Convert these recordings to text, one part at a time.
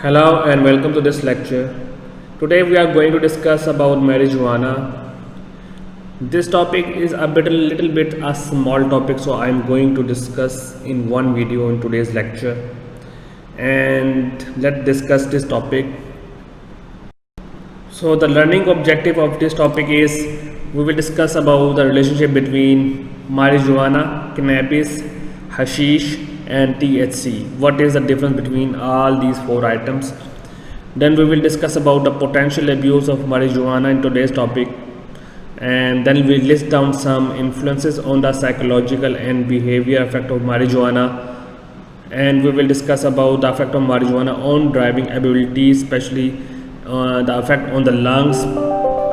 Hello and welcome to this lecture. Today we are going to discuss about marijuana. This topic is little bit a small topic, so I am going to discuss in one video in today's lecture. And let's discuss this topic. So the learning objective of this topic is we will discuss about the relationship between marijuana, cannabis, hashish and THC. What is the difference between all these four items? Then we will discuss about the potential abuse of marijuana in today's topic, and then we list down some influences on the psychological and behavior effect of marijuana, and we will discuss about the effect of marijuana on driving ability, especially the effect on the lungs,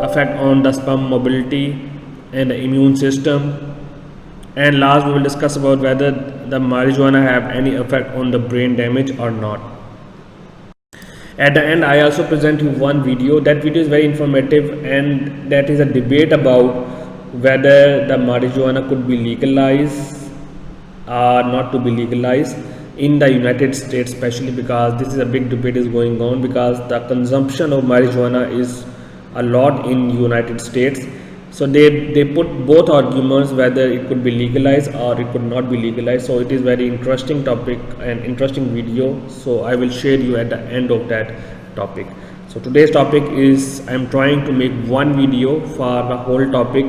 effect on the sperm mobility and the immune system. And last we will discuss about whether the marijuana have any effect on the brain damage or not. At the end I also present you one video. That video is very informative, and that is a debate about whether the marijuana could be legalized or not to be legalized in the United States, especially because this is a big debate is going on, because the consumption of marijuana is a lot in United States. So they put both arguments whether it could be legalized or it could not be legalized. So it is very interesting topic and interesting video. So I will share you at the end of that topic. So today's topic is, I am trying to make one video for the whole topic,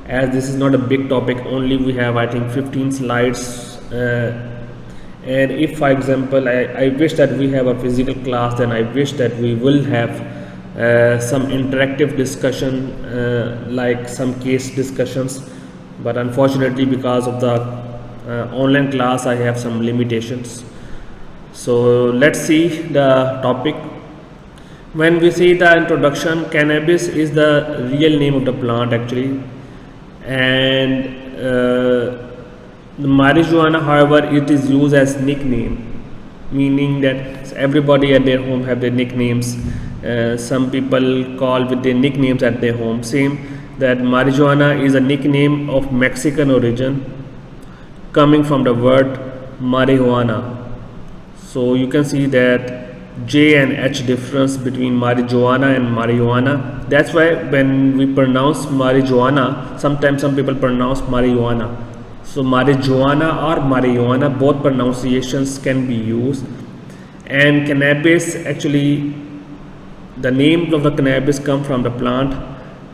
as this is not a big topic. Only we have I think 15 slides. And if for example I wish that we have a physical class, then I wish that we will have some interactive discussion, like some case discussions, but unfortunately because of the online class I have some limitations. So let's see the topic. When we see the introduction, cannabis is the real name of the plant actually, and the marijuana, however, it is used as nickname, meaning that everybody at their home have their nicknames. Some people call with their nicknames at their home. Same that marijuana is a nickname of Mexican origin, coming from the word marijuana. So you can see that J and H difference between marijuana and marijuana. That's why when we pronounce marijuana, sometimes some people pronounce marijuana. So marijuana or marijuana, both pronunciations can be used. And cannabis, actually the name of the cannabis come from the plant,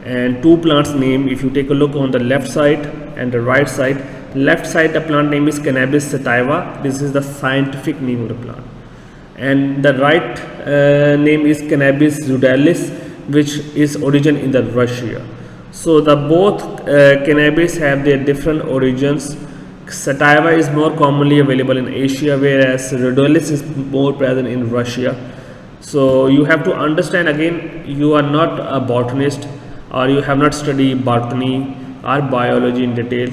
and two plants name, if you take a look on the left side and the right side. Left side the plant name is Cannabis sativa. This is the scientific name of the plant, and the right name is Cannabis rudalis, which is origin in the Russia. So the both cannabis have their different origins. Sativa is more commonly available in Asia, whereas rudalis is more present in Russia. So you have to understand, again, you are not a botanist or you have not studied botany or biology in detail.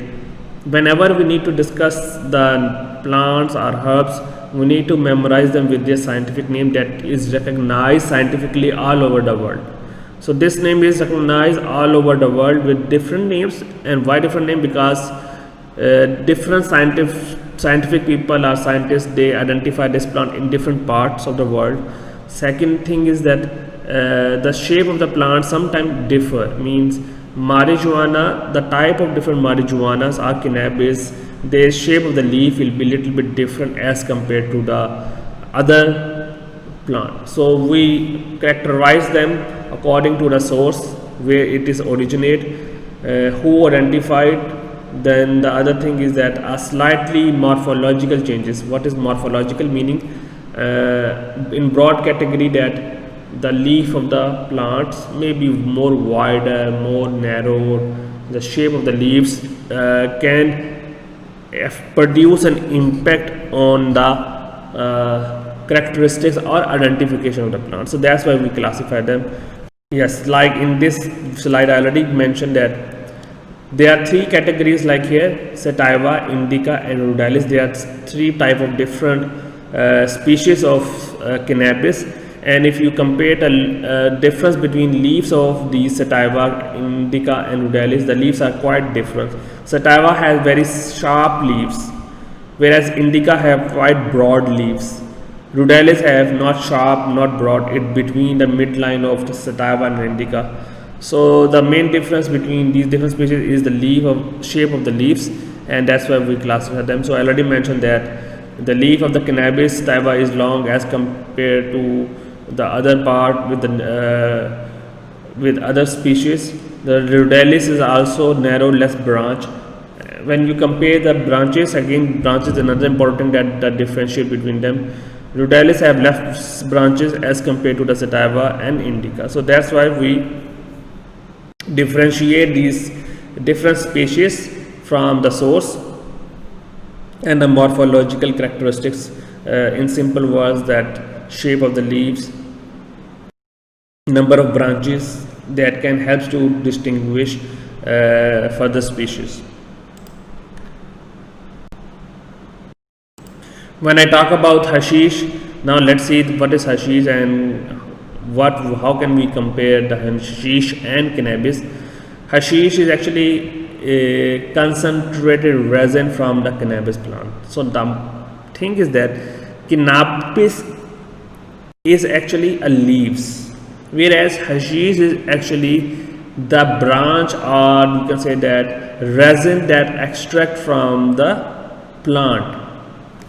Whenever we need to discuss the plants or herbs, we need to memorize them with their scientific name that is recognized scientifically all over the world. So this name is recognized all over the world with different names. And why different name? Because different scientific people or scientists, they identify this plant in different parts of the world. Second thing is that the shape of the plant sometimes differ, means marijuana, the type of different marijuanas or cannabis, their shape of the leaf will be little bit different as compared to the other plant. So we characterize them according to the source where it is originate, who identified. Then the other thing is that a slightly morphological changes. What is morphological? Meaning in broad category that the leaf of the plants may be more wider, more narrow. The shape of the leaves can produce an impact on the characteristics or identification of the plant. So that's why we classify them. Yes, like in this slide I already mentioned that there are three categories, like here sativa, indica and rudalis. There are three type of different species of cannabis, and if you compare the difference between leaves of the sativa, indica and rudalis, the leaves are quite different. Sativa has very sharp leaves, whereas indica have quite broad leaves. Rudalis have not sharp, not broad, it between the midline of the sativa and indica. So the main difference between these different species is the shape of the leaves, and that's why we classify them. So I already mentioned that the leaf of the cannabis sativa is long as compared to the other part with other species. The Rudalis is also narrow, less branch. When you compare the branches, again branches another important that differentiate between them. Rudalis have less branches as compared to the sativa and indica. So that's why we differentiate these different species from the source. And the morphological characteristics, in simple words, that shape of the leaves, number of branches, that can help to distinguish further species. When I talk about hashish, now let's see what is hashish and how can we compare the hashish and cannabis. Hashish is actually a concentrated resin from the cannabis plant. So the thing is that cannabis is actually a leaves, whereas hashish is actually the branch, or you can say that resin that extract from the plant.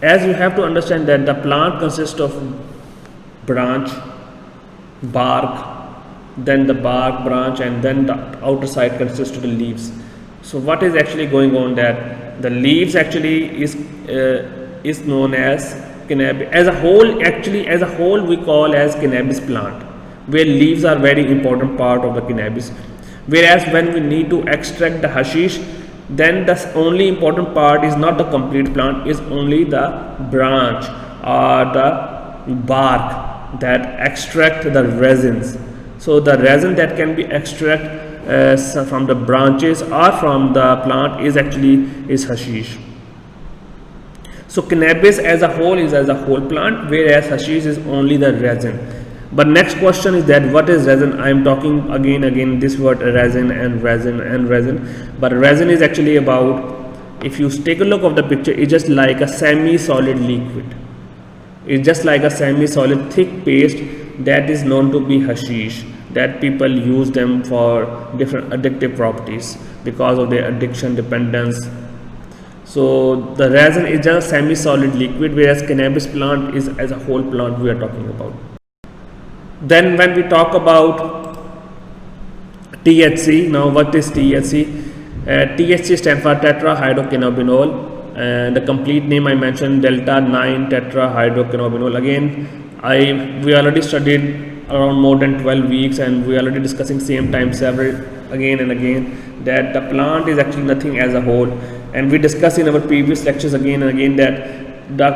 As you have to understand that the plant consists of branch, bark, then the bark, branch, and then the outer side consists of the leaves. So what is actually going on, that the leaves actually is known as cannabis as a whole. Actually, as a whole we call as cannabis plant, where leaves are very important part of the cannabis. Whereas when we need to extract the hashish, then the only important part is not the complete plant, is only the branch or the bark that extract the resins. So the resin that can be extracted from the branches or from the plant is hashish. So cannabis as a whole is as a whole plant, whereas hashish is only the resin. But next question is that what is resin? I am talking again this word resin and resin and resin. But resin is actually about, if you take a look of the picture, it's just like a semi-solid liquid. It's just like a semi-solid thick paste that is known to be hashish, that people use them for different addictive properties because of their addiction dependence. So the resin is just a semi-solid liquid, whereas cannabis plant is as a whole plant we are talking about. Then when we talk about THC, now what is THC? THC stands for tetrahydrocannabinol, and the complete name I mentioned, delta 9 tetrahydrocannabinol. Again, we already studied around more than 12 weeks, and we are already discussing same time several again and again that the plant is actually nothing as a whole, and we discussed in our previous lectures again and again that the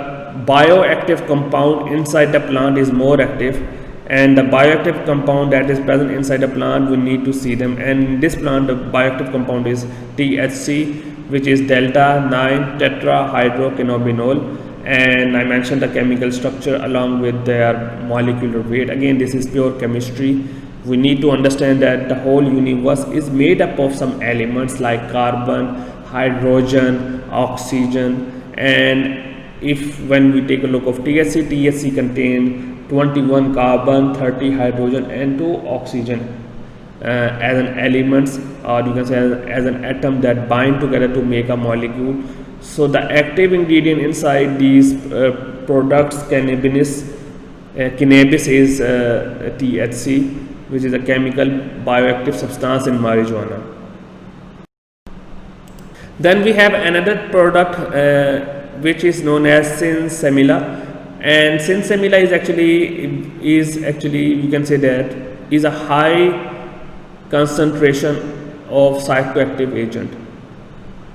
bioactive compound inside the plant is more active, and the bioactive compound that is present inside the plant, we need to see them. And in this plant, the bioactive compound is THC, which is delta 9 tetrahydrocannabinol, and I mentioned the chemical structure along with their molecular weight. Again, this is pure chemistry. We need to understand that the whole universe is made up of some elements like carbon, hydrogen, oxygen, and when we take a look of THC contains 21 carbon, 30 hydrogen and 2 oxygen as an elements, or you can say as an atom that bind together to make a molecule. So the active ingredient inside these products, cannabis is THC, which is a chemical bioactive substance in marijuana. Then we have another product which is known as sinsemilla. And sinsemilla is actually you can say that is a high concentration of psychoactive agent,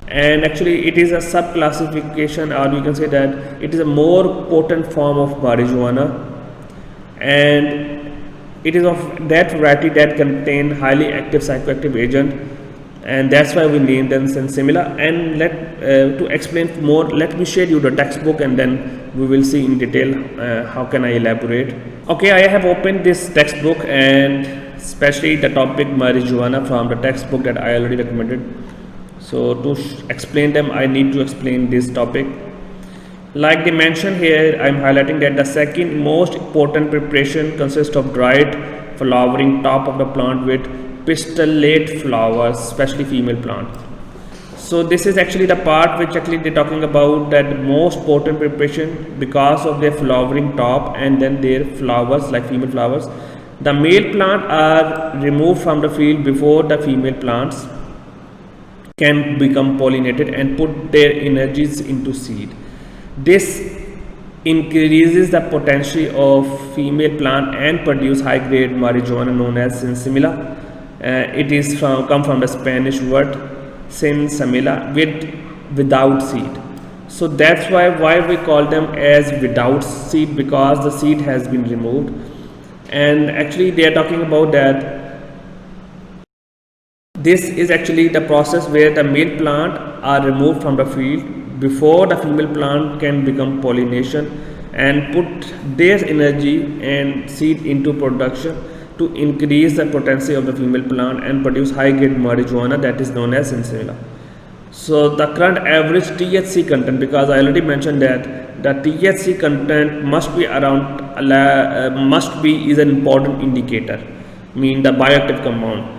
and actually it is a subclassification, or you can say that it is a more potent form of marijuana, and it is of that variety that contain highly active psychoactive agent, and that's why we named them sinsemilla. And to explain more, let me share you the textbook, and then we will see in detail how can I elaborate. Okay, I have opened this textbook, and especially the topic marijuana from the textbook that I already recommended. So to explain them, I need to explain this topic. Like they mention here, I am highlighting that the second most important preparation consists of dried flowering top of the plant with pistillate flowers, especially female plant. So this is actually the part which actually they're talking about, that most potent preparation because of their flowering top and then their flowers like female flowers. The male plant are removed from the field before the female plants can become pollinated and put their energies into seed. This increases the potential of female plant and produce high grade marijuana known as sinsemilla. It is come from the Spanish word sinsemilla, without seed. So that's why we call them as without seed, because the seed has been removed. And actually they are talking about that this is actually the process where the male plant are removed from the field before the female plant can become pollination and put their energy and seed into production to increase the potency of the female plant and produce high grade marijuana that is known as sinsemilla. So the current average THC content, because I already mentioned that the THC content must be around is an important indicator, mean the bioactive compound.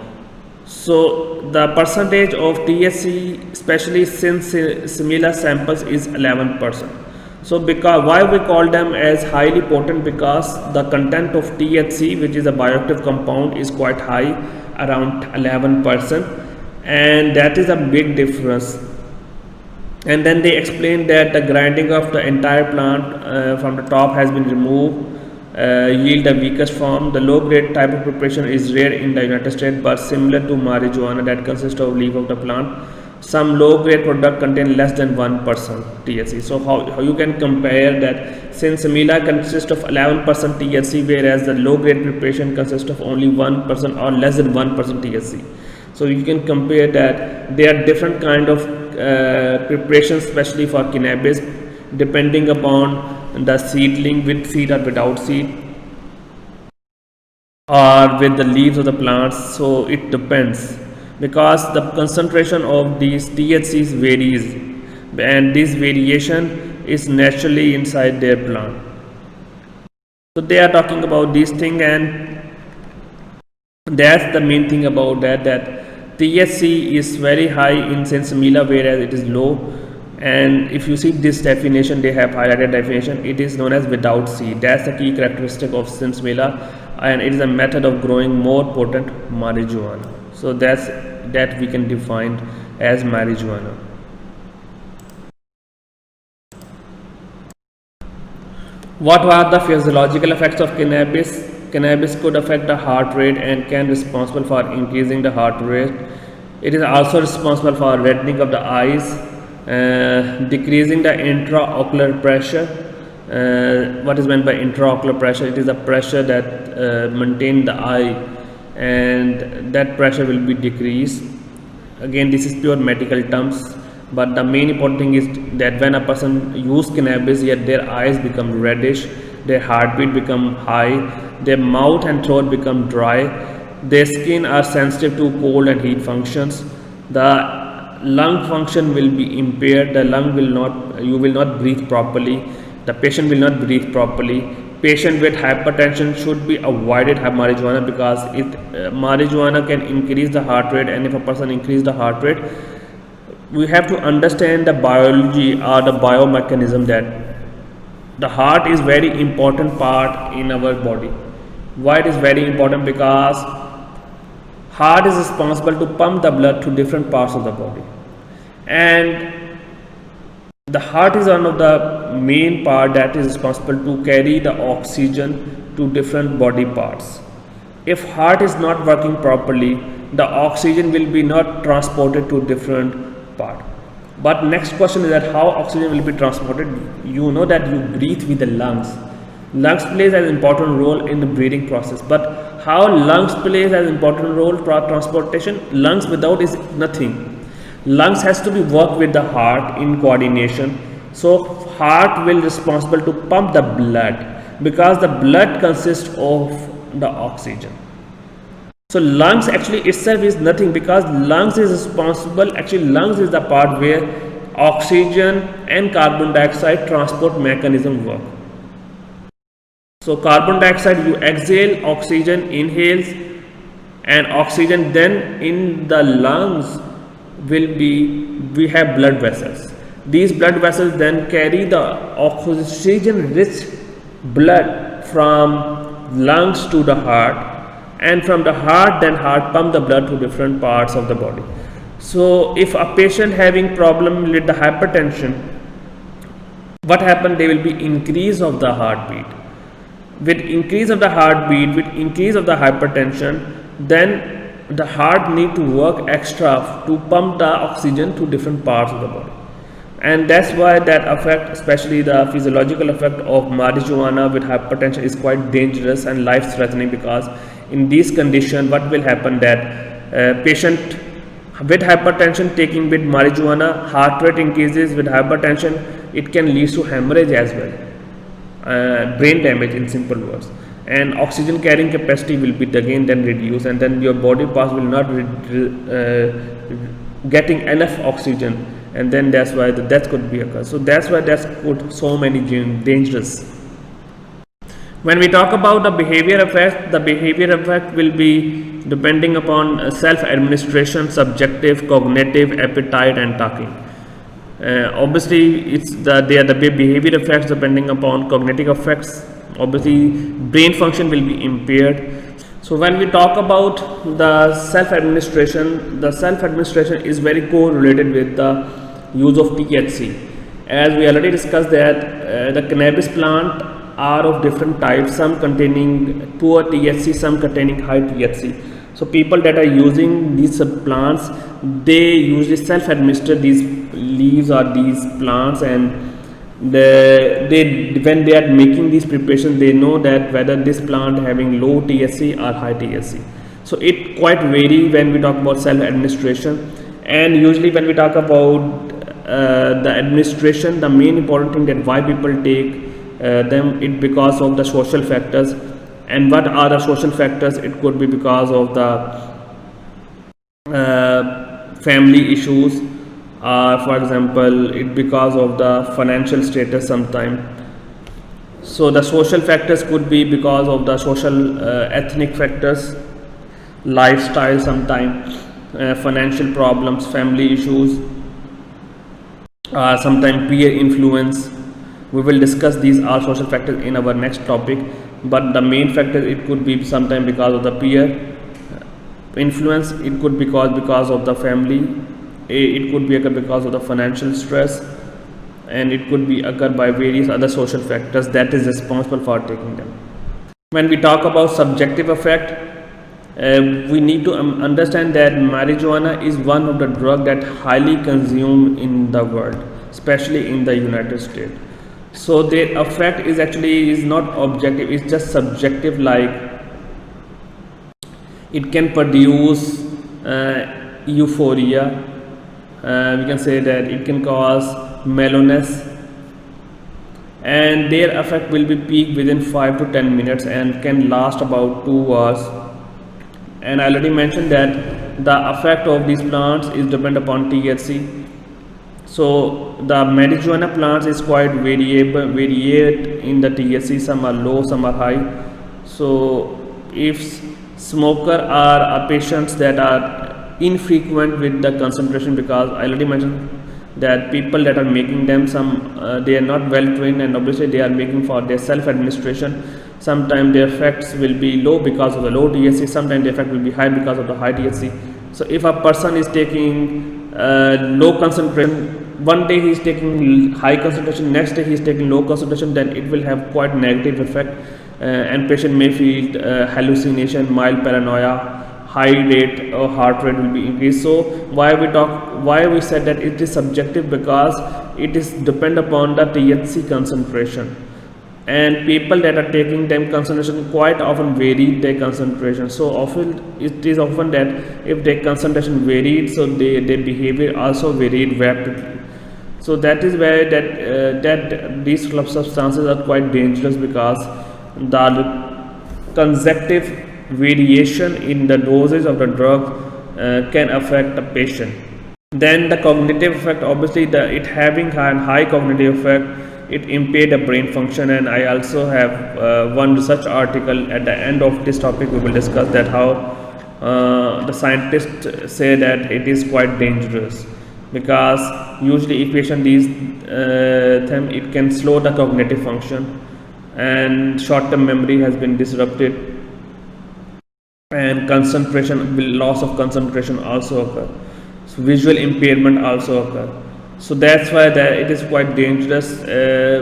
So the percentage of THC, especially since similar samples, is 11%. So because why we call them as highly potent, because the content of THC, which is a bioactive compound, is quite high, around 11%, and that is a big difference. And then they explain that the grinding of the entire plant from the top has been removed, yield the weakest form. The low grade type of preparation is rare in the United States but similar to marijuana that consists of leaf of the plant. Some low grade product contain less than 1% THC. So how you can compare that sinsemilla consists of 11% THC, whereas the low grade preparation consists of only 1% or less than 1% THC. So you can compare that there are different kind of preparations, especially for cannabis, depending upon the seedling, with seed or without seed, or with the leaves of the plants. So it depends, because the concentration of these THCs varies, and this variation is naturally inside their plant. So they are talking about these things, and that's the main thing about that THC is very high in sinsemilla, whereas it is low. And if you see this definition, they have highlighted definition, it is known as without seed. That's the key characteristic of sinsemilla, and it is a method of growing more potent marijuana. So that we can define as marijuana. What are the physiological effects of cannabis? Cannabis could affect the heart rate and can be responsible for increasing the heart rate. It is also responsible for reddening of the eyes, decreasing the intraocular pressure. What is meant by intraocular pressure? It is the pressure that maintains the eye, and that pressure will be decreased. Again, this is pure medical terms, but the main important thing is that when a person use cannabis, yet their eyes become reddish, their heartbeat become high, their mouth and throat become dry, their skin are sensitive to cold and heat functions, the lung function will be impaired, you will not breathe properly, the patient will not breathe properly. Patient with hypertension should be avoided marijuana, because marijuana can increase the heart rate, and if a person increase the heart rate, we have to understand the biology or the biomechanism, that the heart is very important part in our body. Why it is very important? Because heart is responsible to pump the blood to different parts of the body, and the heart is one of the main part that is responsible to carry the oxygen to different body parts. If heart is not working properly, the oxygen will be not transported to different part. But next question is that how oxygen will be transported? You know that you breathe with the lungs. Lungs plays an important role in the breathing process, but how lungs plays an important role for transportation? Lungs without is nothing. Lungs has to be work with the heart in coordination. So heart will responsible to pump the blood, because the blood consists of the oxygen. So lungs actually itself is nothing, because lungs is responsible, actually lungs is the part where oxygen and carbon dioxide transport mechanism work. So carbon dioxide you exhale, oxygen inhales, and oxygen then in the lungs we have blood vessels. These blood vessels then carry the oxygen rich blood from lungs to the heart, and from the heart pump the blood to different parts of the body. So if a patient having problem with the hypertension, what happen, there will be increase of the heartbeat. With increase of the heartbeat, with increase of the hypertension, then the heart need to work extra to pump the oxygen to different parts of the body. And that's why that effect, especially the physiological effect of marijuana with hypertension, is quite dangerous and life threatening, because in this condition what will happen, that patient with hypertension taking with marijuana, heart rate increases. With hypertension it can lead to hemorrhage as well, brain damage in simple words, and oxygen carrying capacity will be again then reduced, and then your body parts will not getting enough oxygen, and then that's why the death could be occur. So that's why that's put so many dangerous. When we talk about the behavior effect will be depending upon self-administration, subjective, cognitive, appetite, and talking. Obviously, they are the behavior effects depending upon cognitive effects. Obviously, brain function will be impaired. So when we talk about the self-administration is very correlated with the use of THC. As we already discussed that the cannabis plant are of different types, some containing poor THC, some containing high THC. So people that are using these plants, they usually self-administer these leaves or these plants, and when they are making these preparations, they know that whether this plant having low THC or high THC. So it quite vary when we talk about self-administration. And usually when we talk about the administration, the main important thing that why people take them, it because of the social factors. And what are the social factors? It could be because of the family issues, for example, it because of the financial status sometime. So the social factors could be because of the social ethnic factors, lifestyle sometime, financial problems, family issues, sometime peer influence. We will discuss these are social factors in our next topic, but the main factor, it could be sometime because of the peer influence, it could be because of the family, it could be occur because of the financial stress, and it could be occur by various other social factors that is responsible for taking them. When we talk about subjective effect, we need to understand that marijuana is one of the drugs that highly consumed in the world, especially in the United States. So the effect is not objective, it's just subjective, like it can produce euphoria, we can say that it can cause mellowness, and their effect will be peak within 5 to 10 minutes and can last about 2 hours. And I already mentioned that the effect of these plants is dependent upon THC. So the marijuana plants is quite variate in the THC, some are low, some are high. So if smoker are patients that are infrequent with the concentration, because I already mentioned that people that are making them, they are not well trained, and obviously they are making for their self administration. Sometimes their effects will be low because of the low THC, sometimes the effect will be high because of the high THC. So if a person is taking low concentration, one day he is taking high concentration, next day he is taking low concentration, then it will have quite negative effect, and patient may feel hallucination, mild paranoia, high rate or heart rate will be increased. So why we said that it is subjective, because it is depend upon the THC concentration, and people that are taking them concentration quite often vary their concentration. So often it is often that if their concentration varied, so their behavior also varied rapidly. So that is where that these substances are quite dangerous, because the consecutive variation in the dosage of the drug can affect the patient. Then the cognitive effect, obviously it having high cognitive effect, it impaired the brain function. And I also have one research article at the end of this topic. We will discuss that how the scientists say that it is quite dangerous, because usually if patient these them, it can slow the cognitive function, and short-term memory has been disrupted, and loss of concentration also occur. So visual impairment also occur. So that's why it is quite dangerous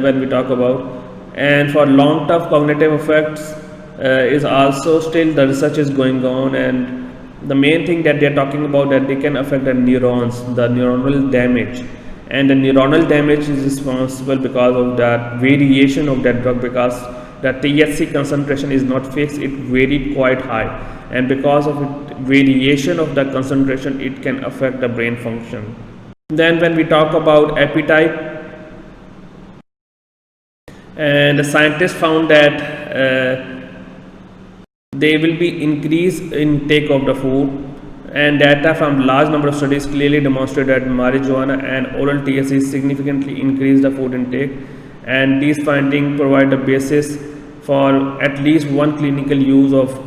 when we talk about. And for long-term cognitive effects is also still the research is going on, and the main thing that they are talking about, that they can affect the neurons, the neuronal damage. And the neuronal damage is responsible because of that variation of that drug, because the THC concentration is not fixed, it varied quite high, and because of it, variation of the concentration, it can affect the brain function. Then when we talk about appetite, and the scientists found that there will be increased intake of the food, and data from large number of studies clearly demonstrate that marijuana and oral THC significantly increase the food intake, and these findings provide the basis for at least one clinical use of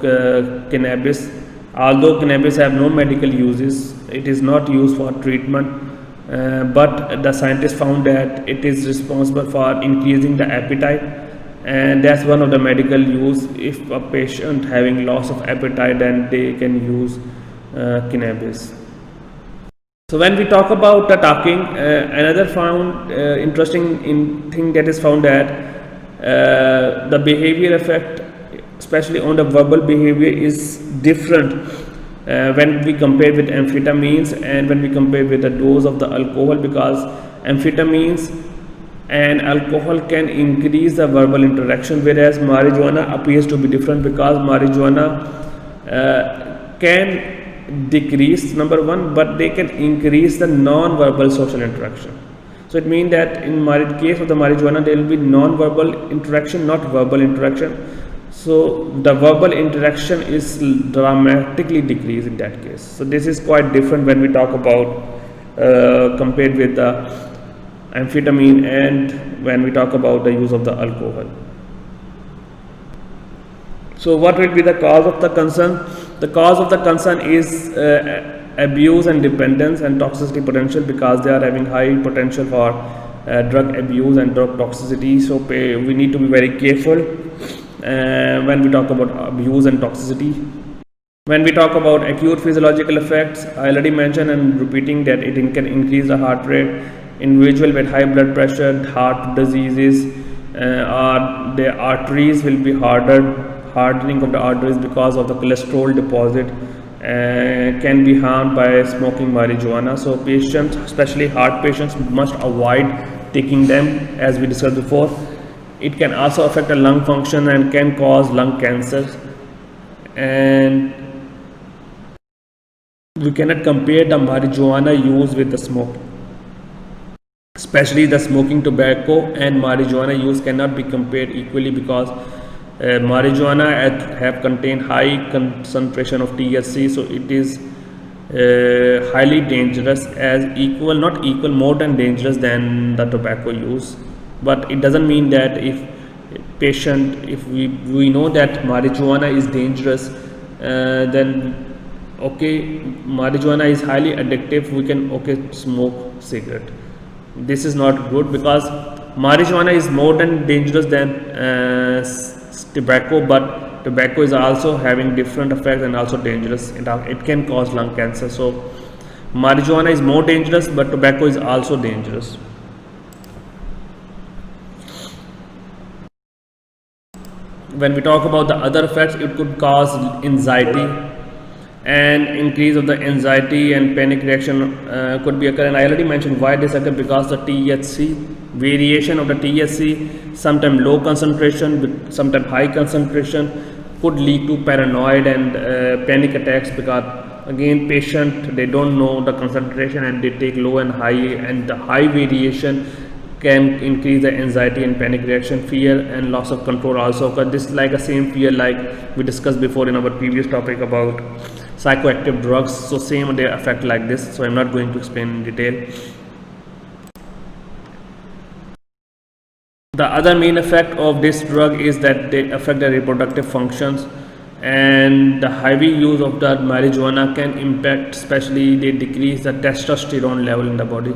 cannabis. Although cannabis have no medical uses, it is not used for treatment, but the scientists found that it is responsible for increasing the appetite, and that's one of the medical use. If a patient having loss of appetite, then they can use cannabis. So when we talk about the talking, another found interesting thing that is found that the behavior effect, especially on the verbal behavior, is different when we compare with amphetamines and when we compare with the dose of the alcohol, because amphetamines and alcohol can increase the verbal interaction, whereas marijuana appears to be different, because marijuana can decrease, number one, but they can increase the non-verbal social interaction. So it means that in case of the marijuana, there will be non-verbal interaction, not verbal interaction. So the verbal interaction is dramatically decreased in that case. So this is quite different when we talk about compared with the amphetamine and when we talk about the use of the alcohol. So what will be the cause of the concern? The cause of the concern is abuse and dependence and toxicity potential, because they are having high potential for drug abuse and drug toxicity. So we need to be very careful when we talk about abuse and toxicity. When we talk about acute physiological effects, I already mentioned and repeating that it can increase the heart rate. Individual with high blood pressure, heart diseases, or their arteries will be hardening of the arteries because of the cholesterol deposit, can be harmed by smoking marijuana. So patients, especially heart patients, must avoid taking them, as we discussed before. It can also affect the lung function and can cause lung cancer, and we cannot compare the marijuana use with the smoke. Especially the smoking tobacco and marijuana use cannot be compared equally, because marijuana have contained high concentration of THC, so it is highly dangerous, as equal, not equal, more than dangerous than the tobacco use. But it doesn't mean that if we know that marijuana is dangerous, then okay, marijuana is highly addictive, we can smoke cigarette. This is not good, because marijuana is more than dangerous than tobacco, but tobacco is also having different effects and also dangerous. It can cause lung cancer. So marijuana is more dangerous, but tobacco is also dangerous. When we talk about the other effects, it could cause anxiety, and increase of the anxiety and panic reaction could be occur. And I already mentioned why this occur, because the THC, variation of the THC, sometimes low concentration, sometimes high concentration, could lead to paranoid and panic attacks, because again patient, they don't know the concentration and they take low and high, and the high variation can increase the anxiety and panic reaction. Fear and loss of control also occur. This is like the same fear like we discussed before in our previous topic about psychoactive drugs, so same they affect like this, so I'm not going to explain in detail. The other main effect of this drug is that they affect the reproductive functions, and the heavy use of the marijuana can impact, especially they decrease the testosterone level in the body.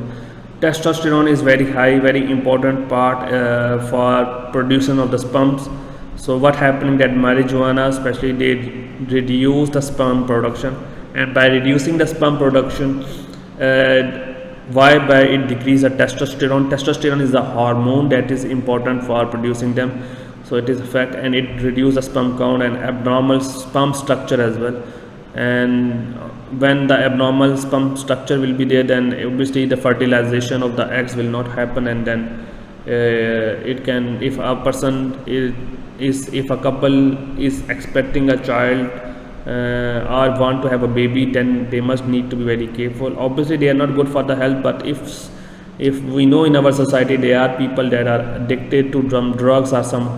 Testosterone is very high, very important part for production of the sperms. So what happening that marijuana, especially they reduce the sperm production, and by reducing the sperm production, why by it decrease the testosterone. Testosterone is the hormone that is important for producing them, so it is effect, and it reduces the sperm count and abnormal sperm structure as well. And when the abnormal sperm structure will be there, then obviously the fertilization of the eggs will not happen, and then it can, if a person if a couple is expecting a child or want to have a baby, then they must need to be very careful. Obviously they are not good for the health, but if we know in our society there are people that are addicted to drugs or some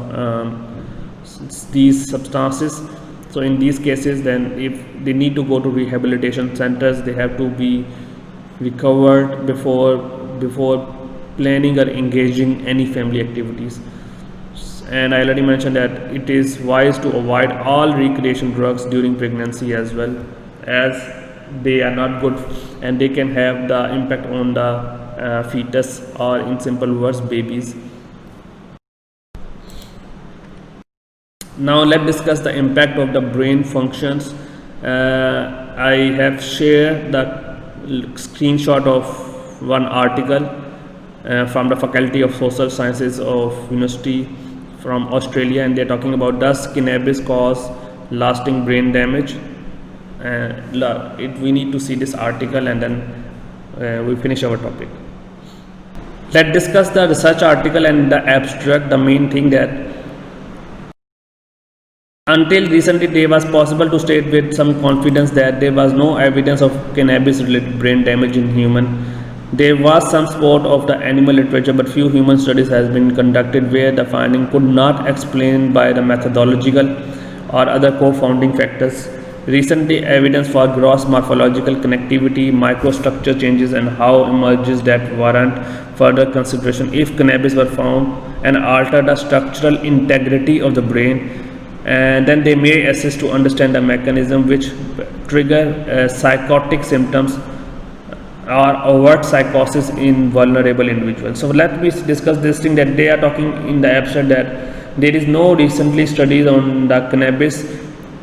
these substances, so in these cases, then if they need to go to rehabilitation centers, they have to be recovered before planning or engaging any family activities. And I already mentioned that it is wise to avoid all recreation drugs during pregnancy as well, as they are not good and they can have the impact on the fetus, or in simple words, babies. Now let's discuss the impact of the brain functions. I have shared the screenshot of one article from the Faculty of Social Sciences of University from Australia, and they're talking about, does cannabis cause lasting brain damage? We need to see this article, and then we finish our topic. Let's discuss the research article and the abstract. The main thing that until recently it was possible to state with some confidence that there was no evidence of cannabis related brain damage in human. There was some support of the animal literature, but few human studies has been conducted where the finding could not explain by the methodological or other co-founding factors. Recently, evidence for gross morphological connectivity, microstructure changes, and how emerges that warrant further consideration. If cannabis were found and alter the structural integrity of the brain, and then they may assist to understand the mechanism which trigger psychotic symptoms or overt psychosis in vulnerable individuals. So let me discuss this thing that they are talking in the abstract, that there is no recently studies on the cannabis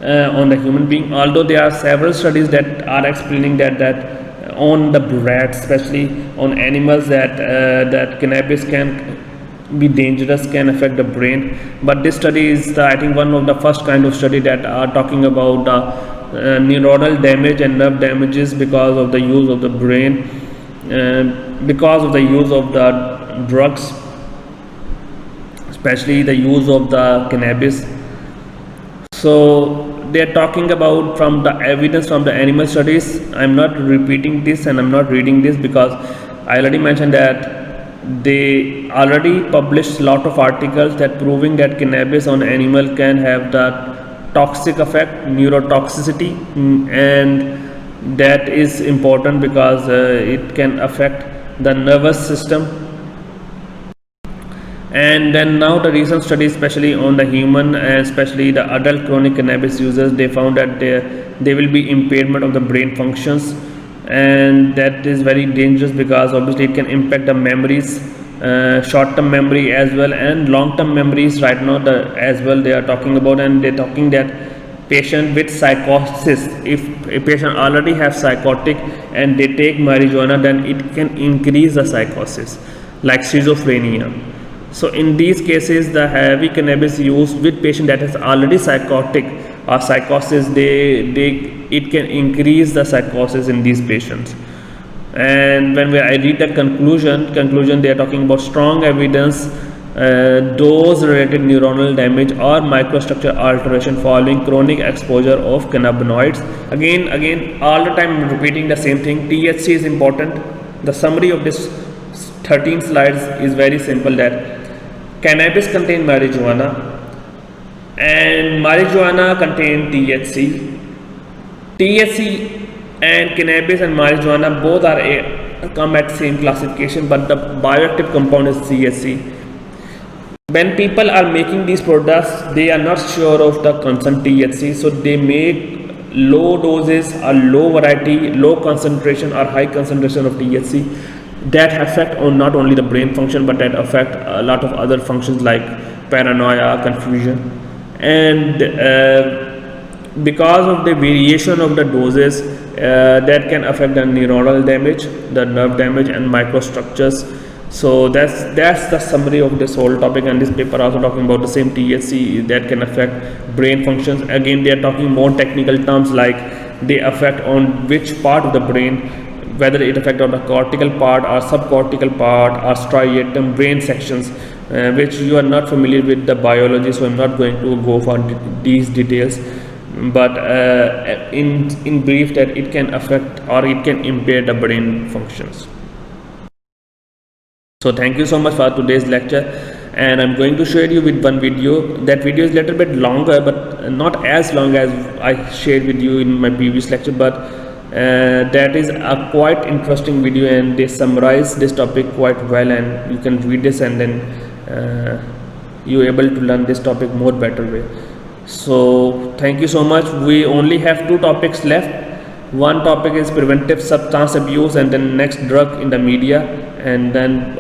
on the human being, although there are several studies that are explaining that on the rats, especially on animals, that cannabis can be dangerous, can affect the brain. But this study is I think one of the first kind of study that are talking about neuronal damage and nerve damages because of the use of the brain, because of the use of the drugs, especially the use of the cannabis. So they are talking about from the evidence from the animal studies. I'm not repeating this and I'm not reading this because I already mentioned that they already published a lot of articles that proving that cannabis on animal can have the toxic effect, neurotoxicity, and that is important because it can affect the nervous system. And then now the recent studies, especially on the human and especially the adult chronic cannabis users, they found that there will be impairment of the brain functions, and that is very dangerous because obviously it can impact the memories, short-term memory as well, and long-term memories right now as well they are talking about. And they're talking that patient with psychosis, if a patient already have psychotic and they take marijuana, then it can increase the psychosis like schizophrenia. So in these cases, the heavy cannabis used with patient that is already psychotic or psychosis, it can increase the psychosis in these patients. And when I read the conclusion, they are talking about strong evidence dose related neuronal damage or microstructure alteration following chronic exposure of cannabinoids. Again, all the time repeating the same thing. THC is important. The summary of this 13 slides is very simple, that cannabis contains marijuana and marijuana contains THC. THC and cannabis and marijuana both come at same classification, but the bioactive compound is THC. When people are making these products, they are not sure of the concerned THC, so they make low doses or low variety, low concentration or high concentration of THC that affect on not only the brain function but that affect a lot of other functions like paranoia, confusion, and because of the variation of the doses, that can affect the neuronal damage, the nerve damage, and microstructures. So that's the summary of this whole topic, and this paper also talking about the same THC that can affect brain functions. Again, they are talking more technical terms like they affect on which part of the brain, whether it affect on the cortical part or subcortical part or striatum brain sections, which you are not familiar with the biology, so I'm not going to go for these details. But in brief, that it can affect or it can impair the brain functions. So thank you so much for today's lecture, and I'm going to share you with one video. That video is a little bit longer, but not as long as I shared with you in my previous lecture, but that is a quite interesting video, and they summarize this topic quite well, and you can read this and then you're able to learn this topic more better way. So thank you so much. We only have 2 topics left. One topic is preventive substance abuse, and then next drug in the media, and then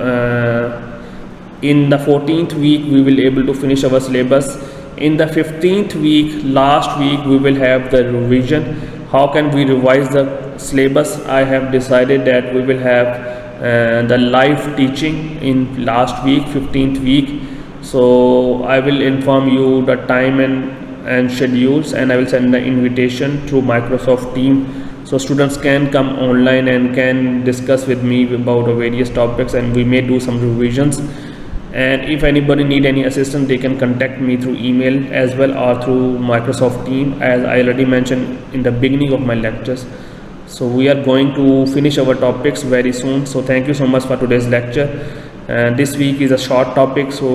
in the 14th week we will able to finish our syllabus. In the 15th week, last week, we will have the revision. How can we revise the syllabus? I have decided that we will have the live teaching in last week, 15th week. So I will inform you the time and schedules, and I will send the invitation through Microsoft Teams, so students can come online and can discuss with me about the various topics, and we may do some revisions. And if anybody need any assistance, they can contact me through email as well or through Microsoft Teams, as I already mentioned in the beginning of my lectures. So we are going to finish our topics very soon. So thank you so much for today's lecture. And this week is a short topic, so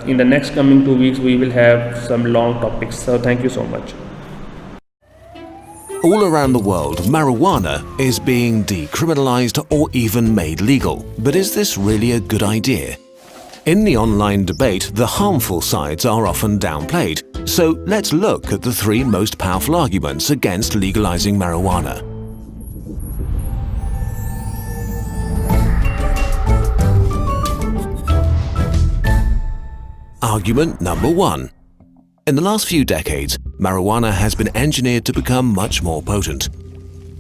in the next coming 2 weeks we will have some long topics. So thank you so much. All around the world, marijuana is being decriminalized or even made legal. But is this really a good idea? In the online debate, the harmful sides are often downplayed. So let's look at the 3 most powerful arguments against legalizing marijuana. Argument number 1. In the last few decades, marijuana has been engineered to become much more potent.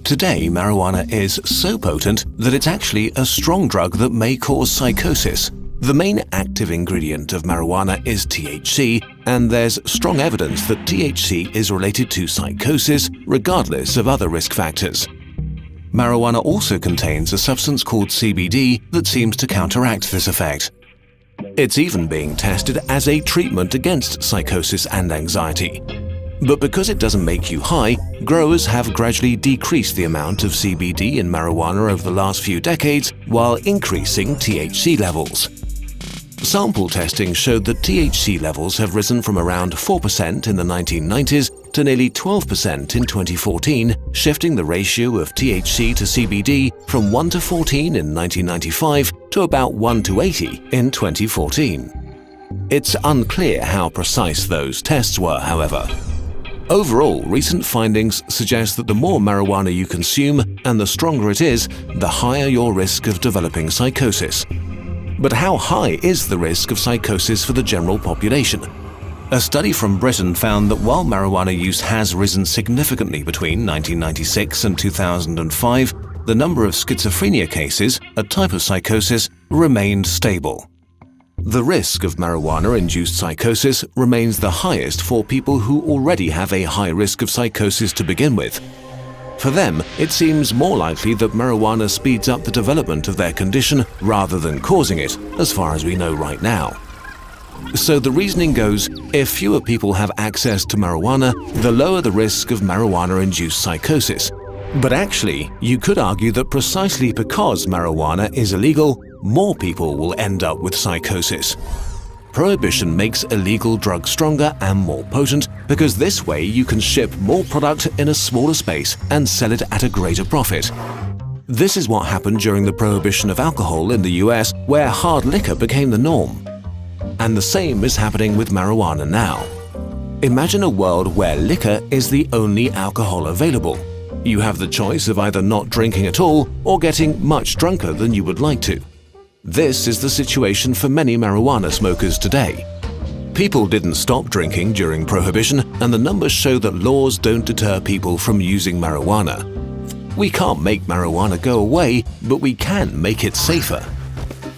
Today, marijuana is so potent that it's actually a strong drug that may cause psychosis. The main active ingredient of marijuana is THC, and there's strong evidence that THC is related to psychosis regardless of other risk factors. Marijuana also contains a substance called CBD that seems to counteract this effect. It's even being tested as a treatment against psychosis and anxiety. But because it doesn't make you high, growers have gradually decreased the amount of CBD in marijuana over the last few decades while increasing THC levels. Sample testing showed that THC levels have risen from around 4% in the 1990s to nearly 12% in 2014, shifting the ratio of THC to CBD from 1 to 14 in 1995 to about 1 to 80 in 2014. It's unclear how precise those tests were, however. Overall, recent findings suggest that the more marijuana you consume and the stronger it is, the higher your risk of developing psychosis. But how high is the risk of psychosis for the general population? A study from Britain found that while marijuana use has risen significantly between 1996 and 2005, the number of schizophrenia cases, a type of psychosis, remained stable. The risk of marijuana-induced psychosis remains the highest for people who already have a high risk of psychosis to begin with. For them, it seems more likely that marijuana speeds up the development of their condition rather than causing it, as far as we know right now. So the reasoning goes, if fewer people have access to marijuana, the lower the risk of marijuana-induced psychosis. But actually, you could argue that precisely because marijuana is illegal, more people will end up with psychosis. Prohibition makes illegal drugs stronger and more potent, because this way you can ship more product in a smaller space and sell it at a greater profit. This is what happened during the prohibition of alcohol in the US, where hard liquor became the norm. And the same is happening with marijuana now. Imagine a world where liquor is the only alcohol available. You have the choice of either not drinking at all or getting much drunker than you would like to. This is the situation for many marijuana smokers today. People didn't stop drinking during Prohibition, and the numbers show that laws don't deter people from using marijuana. We can't make marijuana go away, but we can make it safer.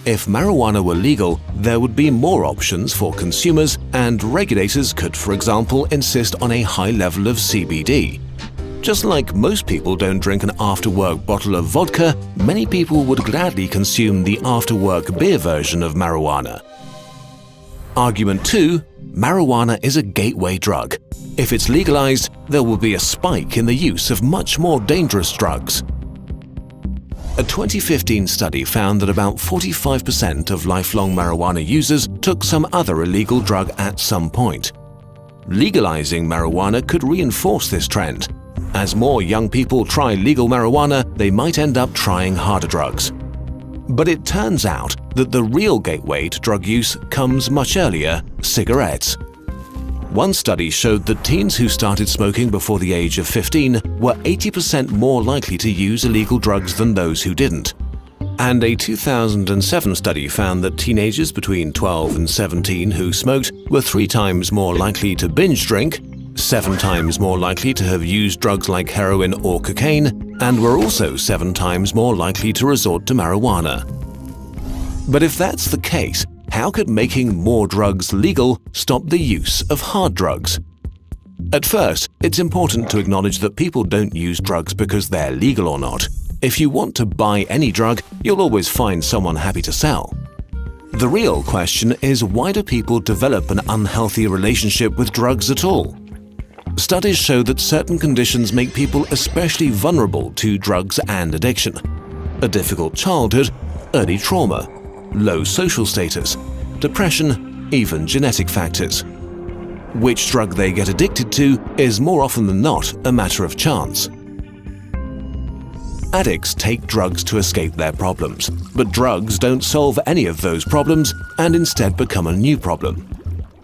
If marijuana were legal, there would be more options for consumers, and regulators could, for example, insist on a high level of CBD. Just like most people don't drink an after-work bottle of vodka, many people would gladly consume the after-work beer version of marijuana. Argument 2. Marijuana is a gateway drug. If it's legalized, there will be a spike in the use of much more dangerous drugs. A 2015 study found that about 45% of lifelong marijuana users took some other illegal drug at some point. Legalizing marijuana could reinforce this trend. As more young people try legal marijuana, they might end up trying harder drugs. But it turns out that the real gateway to drug use comes much earlier: cigarettes. One study showed that teens who started smoking before the age of 15 were 80% more likely to use illegal drugs than those who didn't. And a 2007 study found that teenagers between 12 and 17 who smoked were 3 times more likely to binge drink, 7 times more likely to have used drugs like heroin or cocaine, and were also 7 times more likely to resort to marijuana. But if that's the case, how could making more drugs legal stop the use of hard drugs? At first, it's important to acknowledge that people don't use drugs because they're legal or not. If you want to buy any drug, you'll always find someone happy to sell. The real question is, why do people develop an unhealthy relationship with drugs at all? Studies show that certain conditions make people especially vulnerable to drugs and addiction. A difficult childhood, early trauma, low social status, depression, even genetic factors. Which drug they get addicted to is more often than not a matter of chance. Addicts take drugs to escape their problems, but drugs don't solve any of those problems and instead become a new problem.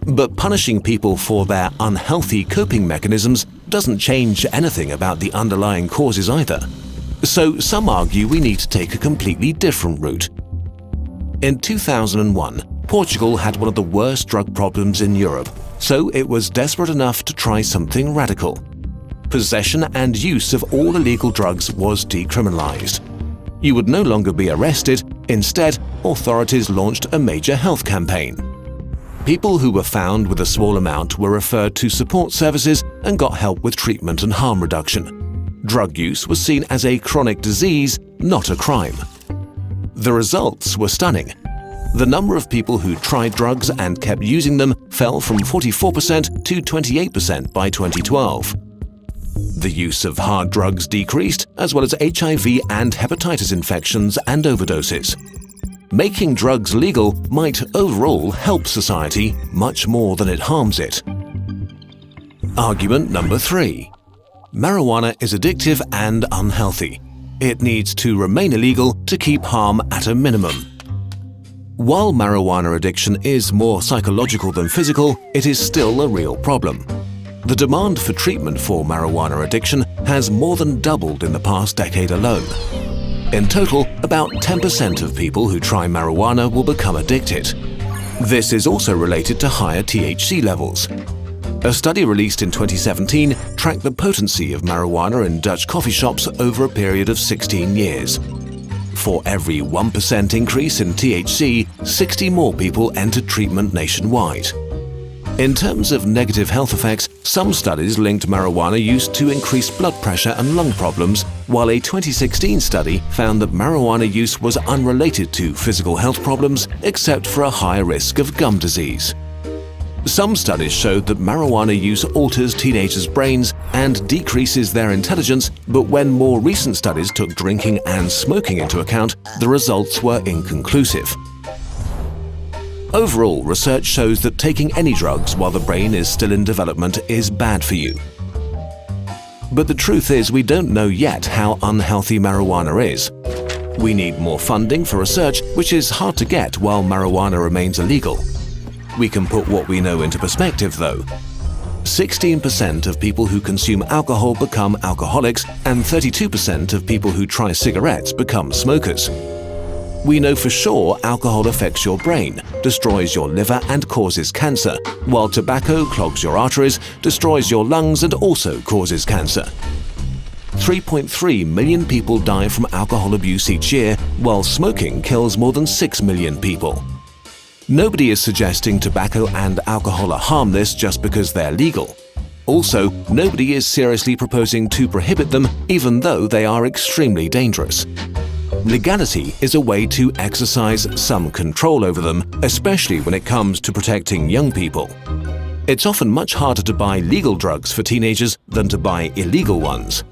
But punishing people for their unhealthy coping mechanisms doesn't change anything about the underlying causes either. So some argue we need to take a completely different route. In 2001, Portugal had one of the worst drug problems in Europe, so it was desperate enough to try something radical. Possession and use of all illegal drugs was decriminalized. You would no longer be arrested. Instead, authorities launched a major health campaign. People who were found with a small amount were referred to support services and got help with treatment and harm reduction. Drug use was seen as a chronic disease, not a crime. The results were stunning. The number of people who tried drugs and kept using them fell from 44% to 28% by 2012. The use of hard drugs decreased, as well as HIV and hepatitis infections and overdoses. Making drugs legal might overall help society much more than it harms it. Argument number 3. Marijuana is addictive and unhealthy. It needs to remain illegal to keep harm at a minimum. While marijuana addiction is more psychological than physical, it is still a real problem. The demand for treatment for marijuana addiction has more than doubled in the past decade alone. In total, about 10% of people who try marijuana will become addicted. This is also related to higher THC levels. A study released in 2017 tracked the potency of marijuana in Dutch coffee shops over a period of 16 years. For every 1% increase in THC, 60 more people entered treatment nationwide. In terms of negative health effects, some studies linked marijuana use to increased blood pressure and lung problems, while a 2016 study found that marijuana use was unrelated to physical health problems except for a higher risk of gum disease. Some studies showed that marijuana use alters teenagers' brains and decreases their intelligence, but when more recent studies took drinking and smoking into account, the results were inconclusive. Overall, research shows that taking any drugs while the brain is still in development is bad for you. But the truth is, we don't know yet how unhealthy marijuana is. We need more funding for research, which is hard to get while marijuana remains illegal. We can put what we know into perspective, though. 16% of people who consume alcohol become alcoholics, and 32% of people who try cigarettes become smokers. We know for sure alcohol affects your brain, destroys your liver and causes cancer, while tobacco clogs your arteries, destroys your lungs and also causes cancer. 3.3 million people die from alcohol abuse each year, while smoking kills more than 6 million people. Nobody is suggesting tobacco and alcohol are harmless just because they're legal. Also, nobody is seriously proposing to prohibit them, even though they are extremely dangerous. Legality is a way to exercise some control over them, especially when it comes to protecting young people. It's often much harder to buy legal drugs for teenagers than to buy illegal ones.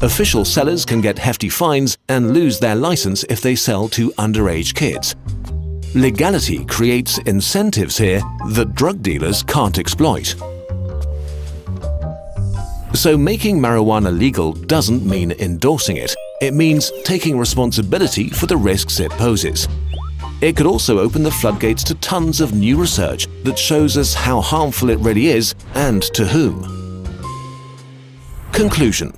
Official sellers can get hefty fines and lose their license if they sell to underage kids. Legality creates incentives here that drug dealers can't exploit. So making marijuana legal doesn't mean endorsing it. It means taking responsibility for the risks it poses. It could also open the floodgates to tons of new research that shows us how harmful it really is and to whom. Conclusion: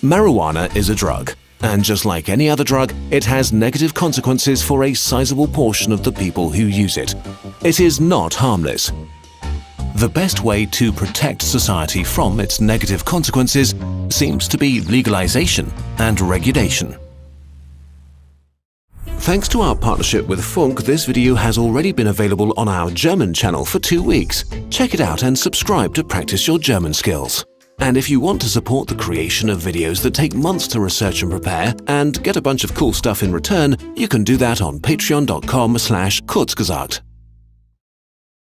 marijuana is a drug, and just like any other drug, it has negative consequences for a sizable portion of the people who use it. It is not harmless. The best way to protect society from its negative consequences seems to be legalization and regulation. Thanks to our partnership with Funk, this video has already been available on our German channel for 2 weeks. Check it out and subscribe to practice your German skills. And if you want to support the creation of videos that take months to research and prepare and get a bunch of cool stuff in return, you can do that on patreon.com/kurzgesagt.